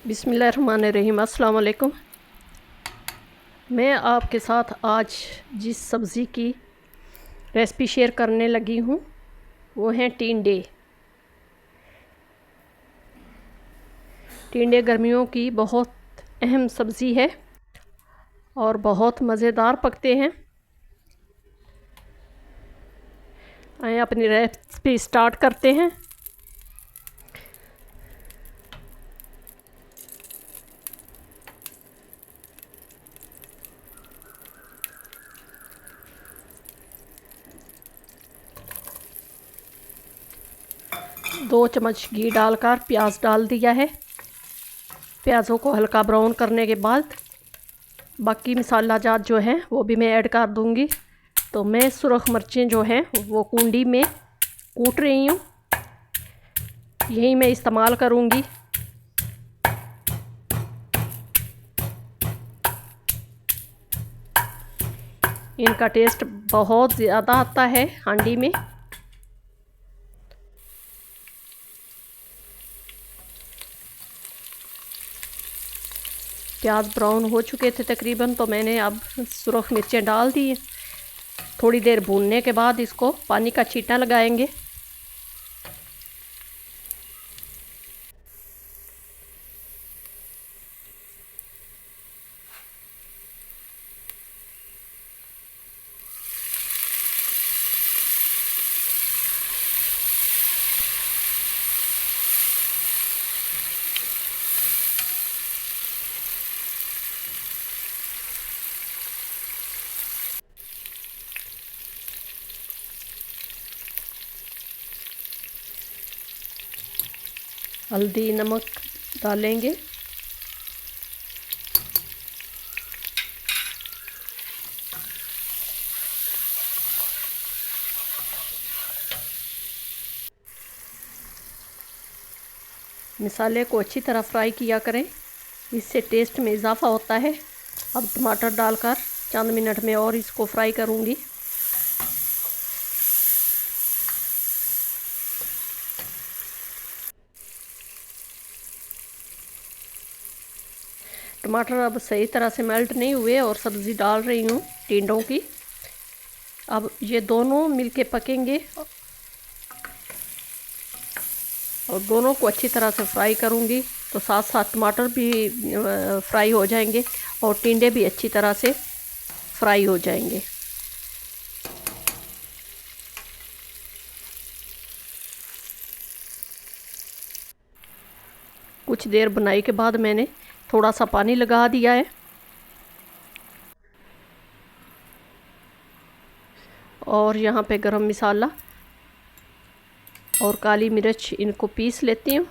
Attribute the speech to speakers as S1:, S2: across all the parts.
S1: बिस्मिल्लाहिर्रहमानिर्रहीम। अस्सलाम वालेकुम। मैं आपके साथ आज जिस सब्ज़ी की रेसिपी शेयर करने लगी हूँ वो हैं टिंडे। टिंडे गर्मियों की बहुत अहम सब्ज़ी है और बहुत मज़ेदार पकते हैं। आइए अपनी रेसिपी स्टार्ट करते हैं। दो चम्मच घी डालकर प्याज डाल दिया है। प्याज़ों को हल्का ब्राउन करने के बाद बाकी मसाला जात जो है वो भी मैं ऐड कर दूंगी। तो मैं सुरख मिर्चें जो हैं वो कुंडी में कूट रही हूँ, यही मैं इस्तेमाल करूँगी। इनका टेस्ट बहुत ज़्यादा आता है हांडी में। प्याज ब्राउन हो चुके थे तकरीबन, तो मैंने अब सुरख मिर्चें डाल दी। थोड़ी देर भूनने के बाद इसको पानी का छींटा लगाएंगे। हल्दी नमक डालेंगे। मसाले को अच्छी तरह फ्राई किया करें, इससे टेस्ट में इजाफ़ा होता है। अब टमाटर डालकर चंद मिनट में और इसको फ्राई करूँगी। टमाटर अब सही तरह से मेल्ट नहीं हुए और सब्ज़ी डाल रही हूँ टिंडों की। अब ये दोनों मिलके पकेंगे और दोनों को अच्छी तरह से फ्राई करूँगी, तो साथ साथ टमाटर भी फ्राई हो जाएंगे और टिंडे भी अच्छी तरह से फ्राई हो जाएंगे। कुछ देर बनाई के बाद मैंने थोड़ा सा पानी लगा दिया है और यहाँ पे गरम मसाला और काली मिर्च इनको पीस लेती हूँ।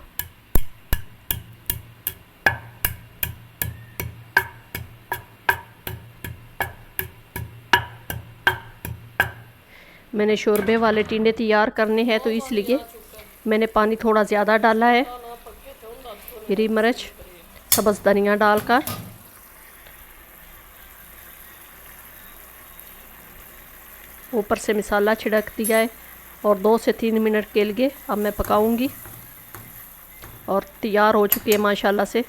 S1: मैंने शोरबे वाले टिंडे तैयार करने हैं, तो इसलिए मैंने पानी थोड़ा ज़्यादा डाला है। हरी मिर्च सब्ज़ धनिया डालकर ऊपर से मसाला छिड़क दिया है और 2 से 3 मिनट के लिए अब मैं पकाऊंगी और तैयार हो चुकी है माशाल्लाह से।